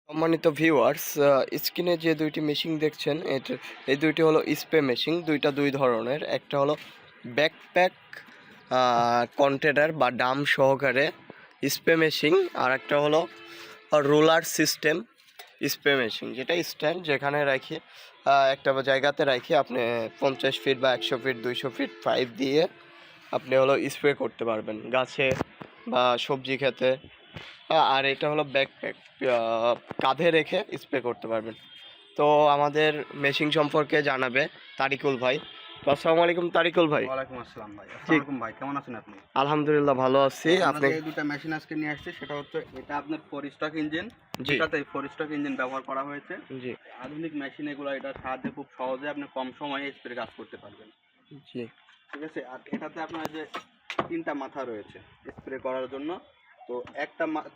সম্মানিত ভিউয়ার্স, স্ক্রিনে যে দুইটি মেশিন দেখছেন এই দুইটি হলো স্প্রে মেশিন। দুইটা দুই ধরনের, একটা হলো ব্যাকপ্যাক কন্টেনার বা ডাম সহকারে স্প্রে মেশিন, আর একটা হলো রোলার সিস্টেম স্প্রে মেশিন, যেটা স্ট্যান্ড যেখানে রাখি একটা জায়গাতে রাখি আপনি 50 ফিট বা 100 ফিট 200 ফিট পাইপ দিয়ে আপনি হলো স্প্রে করতে পারবেন গাছে বা সবজি খেতে। আর এটা হলো ব্যাকপ্যাক, কাঁধে রেখে স্প্রে করতে পারবেন। তো আমাদের মেশিন সম্পর্কে জানাবে তারিকুল ভাই। তো আসসালামু আলাইকুম তারিকুল ভাই। ওয়ালাইকুম আসসালাম ভাই। আসসালামু ঠিক, আলাইকুম ভাই, কেমন আছেন আপনি? আলহামদুলিল্লাহ ভালো আছি। আমরা আপনি? যে এই দুটো মেশিন আজকে নিয়ে আসছি সেটা হচ্ছে এটা আপনার ফোর স্ট্রোক ইঞ্জিন। জি এটাতে ফোর স্ট্রোক ইঞ্জিন ব্যবহার করা হয়েছে। জি আধুনিক মেশিন এগুলো, এটার সাহায্যে খুব সহজে আপনি কম সময়ে স্প্রে কাজ করতে পারবেন। জি ঠিক আছে। আর এটাতে আপনার যে তিনটা মাথা রয়েছে স্প্রে করার জন্য, তো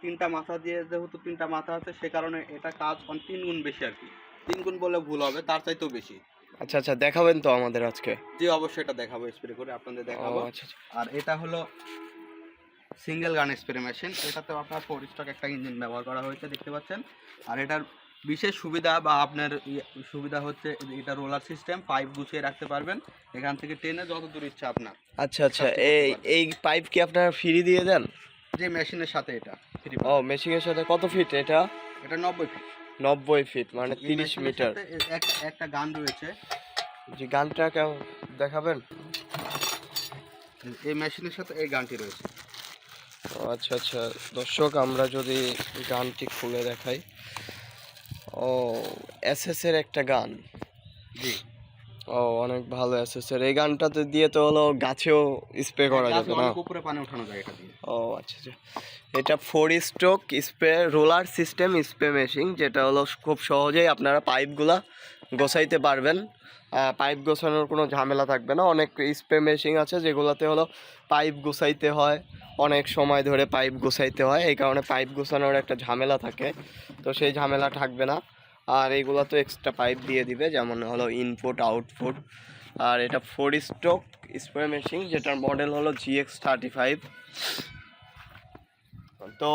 তিনটা মাথা দিয়ে, যেহেতু তিনটা মাথা আছে সে কারণে এটা কাজ 3 গুণ বেশি আর কি। 3 গুণ বলে ভুল হবে, তার চাইতেও বেশি। আচ্ছা আচ্ছা, দেখাবেন তো আমাদের আজকে? জি অবশ্যই, এটা দেখাবো, স্প্রে করে আপনাদের ও দেখাবো। আচ্ছা আচ্ছা। আর এটা হলো সিঙ্গেল গান স্প্রে মেশিন। এটাতেও আপনার ফোর স্ট্রোক একটা ইঞ্জিন ব্যবহার করা হয়েছে, দেখতে পাচ্ছেন। আর এটার বিশেষ সুবিধা বা আপনার সুবিধা হচ্ছে এটা রোলার সিস্টেম, পাইপ গুছিয়ে রাখতে পারবেন এখান থেকে টেনে যত দূর ইচ্ছা আপনার। আচ্ছা আচ্ছা, এই পাইপ কি আপনারা ফ্রি দিয়ে দেন? যে মেশিনের সাথে এটা ফ্রি। ও, মেশিনের সাথে কত ফিট এটা? এটা 90 ফিট। 90 ফিট মানে এই 30 মেশিনের মিটার। সাথে একটা গান রয়েছে। জি, গানটা কেমন দেখাবেন? এই মেশিনের সাথে এই গানটি রয়েছে। ও আচ্ছা আচ্ছা, দর্শক আমরা যদি গানটি খুলে দেখাই। ও, এসএস এর একটা গান। জি। ও, অনেক ভালো এসএস এর এই গানটাতে দিয়ে তো হলো গাছেও স্প্রে করা যাবে না? অনেক উপরে পানি ওঠানো যায় এটা দিয়ে। ও আচ্ছা আচ্ছা, এটা 4 stroke spray roller system spray machine, যেটা হলো খুব সহজেই আপনারা পাইপগুলা গোছাইতে পারবেন। পাইপ গোছানোর কোনো ঝামেলা থাকবে না। অনেক স্প্রে মেশিন আছে যেগুলোতে হলো পাইপ গোছাইতে হয়, অনেক সময় ধরে পাইপ গোছাইতে হয়, এই কারণে পাইপ গোছানোর একটা ঝামেলা থাকে। তো সেই ঝামেলা থাকবে না। আর এইগুলো তো এক্সট্রা পাইপ দিয়ে দিবে, যেমন হলো ইনপুট আউটপুট। আর এটা 4 স্ট্রোক স্প্রে মেশিন, যেটার মডেল হলো GX35। তো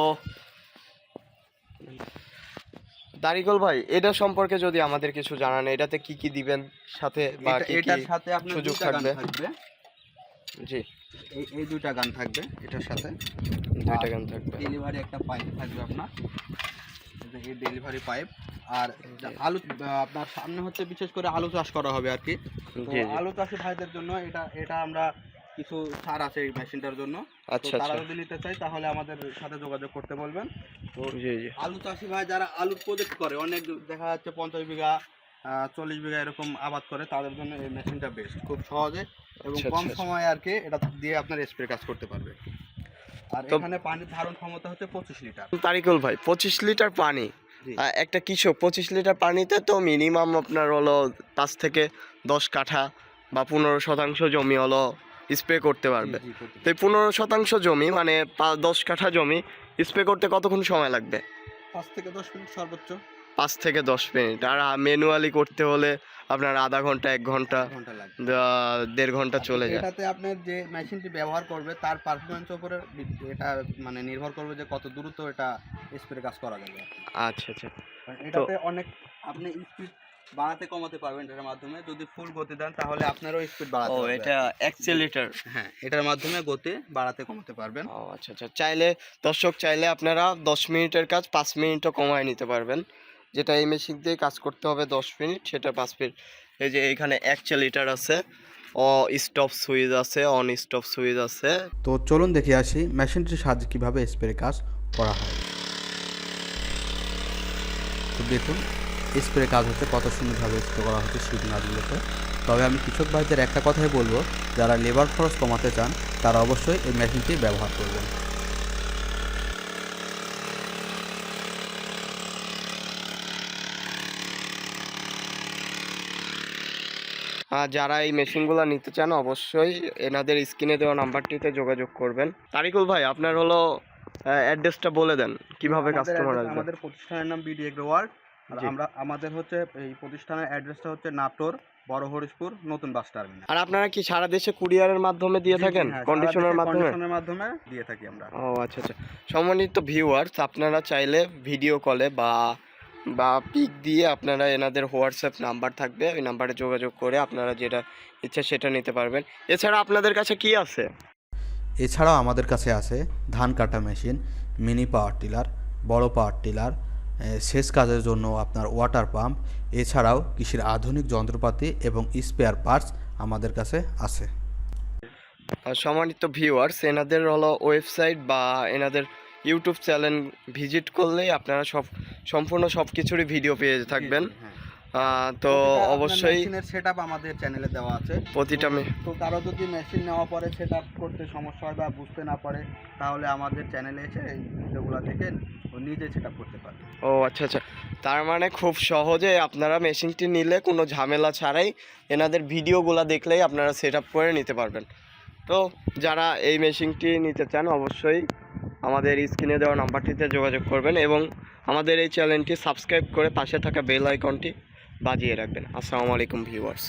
তারিকুল ভাই, এটা সম্পর্কে যদি আমাদের কিছু জানান, এটাতে কি কি দিবেন সাথে বা কি কি এটার সাথে আপনার সুযোগ দুইটা গান থাকবে? থাকবে। জি, এই দুইটা গান থাকবে এটার সাথে। দুইটা গান থাকবে। ডেলিভারি একটা পাইপ থাকবে আপনার, এই ডেলিভারি পাইপ। আর জি আলু আপনার সামনে হচ্ছে বিশেষ করে আলু চাষ করা হবে আর কি। তো জি জি। আলু চাষি ভাইদের জন্য এটা এটা আমরা কিছু ছাড় আছে এই মেশিনটার জন্য। তো আচ্ছা তারা আচ্ছা। যদি নিতে চায় তাহলে আমাদের সাথে যোগাযোগ করতে বলবেন। তো জি জি। আলু চাষি ভাই যারা আলুর প্রজেক্ট করে, অনেক দেখা যাচ্ছে 50 বিঘা 40 বিঘা এরকম আবাদ করে, তাদের জন্য এই মেশিনটা বেস্ট, খুব সহজে এবং আচ্ছা কম আচ্ছা। সময়ে আর কি এটা দিয়ে আপনার স্প্রে কাজ করতে পারবে। আর তো এখানে পানির ধারণ ক্ষমতা হচ্ছে 25 লিটার। তারিকুল ভাই, 25 লিটার পানি? জি একটা কৃষক 25 লিটার পানিতে তো মিনিমাম আপনার হলো 5 থেকে 10 কাঠা বা 15% জমি হলো স্প্রে করতে জি পারবে। জি করতে তো এই 15% জমি মানে 10 কাঠা জমি স্প্রে করতে কতক্ষণ সময় লাগবে? 5 থেকে 10 মিনিট সর্বোচ্চ। 5 থেকে 10 মিনিট। আর ম্যানুয়ালি করতে হলে আপনার আধা ঘন্টা 1 ঘন্টা 1 ঘন্টা লাগবে। 1.5 ঘন্টা আর চলে যায়। এটাতে আপনার যে মেশিনটি ব্যবহার করবে তার পারফরম্যান্সের উপরে এটা মানে নির্ভর করবে যে কত দ্রুত এটা স্প্রে কাজ করা যাবে আর কি। আচ্ছা আচ্ছা। কারণ তো এটাতে অনেক আপনি স্পিড বাড়াতে কমাতে পারবেন এটার মাধ্যমে। যদি ফুল গতি দেন তাহলে আপনারও স্পিড ও, বাড়াতে হবে এটা আর কি। অ্যাক্সিলারেটর? হ্যাঁ, এটার মাধ্যমে গতি বাড়াতে কমাতে পারবেন। ও আচ্ছা আচ্ছা, চাইলে দর্শক চাইলে আপনারা 10 মিনিটের কাজ 5 মিনিটও কমায় নিতে পারবেন। যেটা এই মেশিন দিয়ে কাজ করতে হবে 10 মিনিট, সেটা 5 মিনিট। এই যে এখানে অ্যাক্সিলারেটর আছে, স্টপ সুইচ আছে, অন স্টপ সুইচ আছে। তো চলুন দেখে আসি মেশিনটির সাহায্যে কীভাবে স্প্রে কাজ করা হয়। তো দেখুন স্প্রে কাজ হচ্ছে কত সুন্দরভাবে স্প্রে করা হচ্ছে শীত নাজগুলোতে। তবে আমি কৃষক ভাইদের একটা কথাই বলবো, যারা লেবার খরচ কমাতে চান তারা অবশ্যই এই মেশিনটি ব্যবহার করবেন। যারা এই মেশিনগুলো নিতে চান অবশ্যই এনাদের স্ক্রিনে দেওয়া নাম্বারটিতে যোগাযোগ করবেন। তারিকুল ভাই, আপনার হলো অ্যাড্রেসটা বলে দেন কিভাবে কাস্টমার আসবে। আমাদের প্রতিষ্ঠানের নাম বিডি এগ্রো ওয়ার্ল্ড। আর জি। আমাদের হচ্ছে এই প্রতিষ্ঠানের অ্যাড্রেসটা হচ্ছে নাটোর বড় হরিশপুর নতুন বাস টার্মিনাল। আর আপনারা কি সারা দেশে কুরিয়ারের মাধ্যমে দিয়ে থাকেন? হ্যাঁ, কন্ডিশনের মাধ্যমে? কন্ডিশনের মাধ্যমে দিয়ে থাকি আমরা। ও আচ্ছা আচ্ছা। সম্মানিত ভিউয়ার্স, আপনারা চাইলে ভিডিও কলে বা বা পিক দিয়ে আপনারা এনাদের হোয়াটসঅ্যাপ নাম্বার থাকবে, ওই নাম্বারে যোগাযোগ করে আপনারা যেটা ইচ্ছা সেটা নিতে পারবেন। এছাড়া আপনাদের কাছে কি আছে? এছাড়াও আমাদের কাছে আছে ধান কাটা মেশিন, মিনি পাওয়ার টিলার, বড় পাওয়ার টিলার, সেচ কাজের জন্য আপনার ওয়াটার পাম্প, এছাড়াও কৃষির আধুনিক যন্ত্রপাতি এবং স্পেয়ার পার্টস আমাদের কাছে আছে। সম্মানিত ভিউয়ার্স, এনাদের হলো ওয়েবসাইট বা এনাদের ইউটিউব চ্যানেল ভিজিট করলেই আপনারা সম্পূর্ণ সব কিছুরই ভিডিও পেয়ে থাকবেন। হ্যাঁ। তো অবশ্যই মেশিনের সেটআপ আমাদের চ্যানেলে দেওয়া আছে। প্রতিটা তো কারো যদি মেশিন নেওয়া পরে সেটআপ করতে সমস্যা হয় বা বুঝতে না পারে, তাহলে আমাদের চ্যানেলে এসে এই ভিডিওগুলো থেকে ও নিজে সেটআপ করতে পারে। ও আচ্ছা আচ্ছা, তার মানে খুব সহজে আপনারা মেশিনটি নিলে কোনো ঝামেলা ছাড়াই এনাদের ভিডিওগুলো দেখলেই আপনারা সেট আপ করে নিতে পারবেন। তো যারা এই মেশিনটি নিতে চান অবশ্যই আমাদের স্ক্রিনে দেওয়া নাম্বারটিতে যোগাযোগ করবেন এবং আমাদের এই চ্যানেলটি সাবস্ক্রাইব করে পাশে থাকা বেল আইকনটি বাজিয়ে রাখবেন। আসসালামু আলাইকুম ভিউয়ার্স।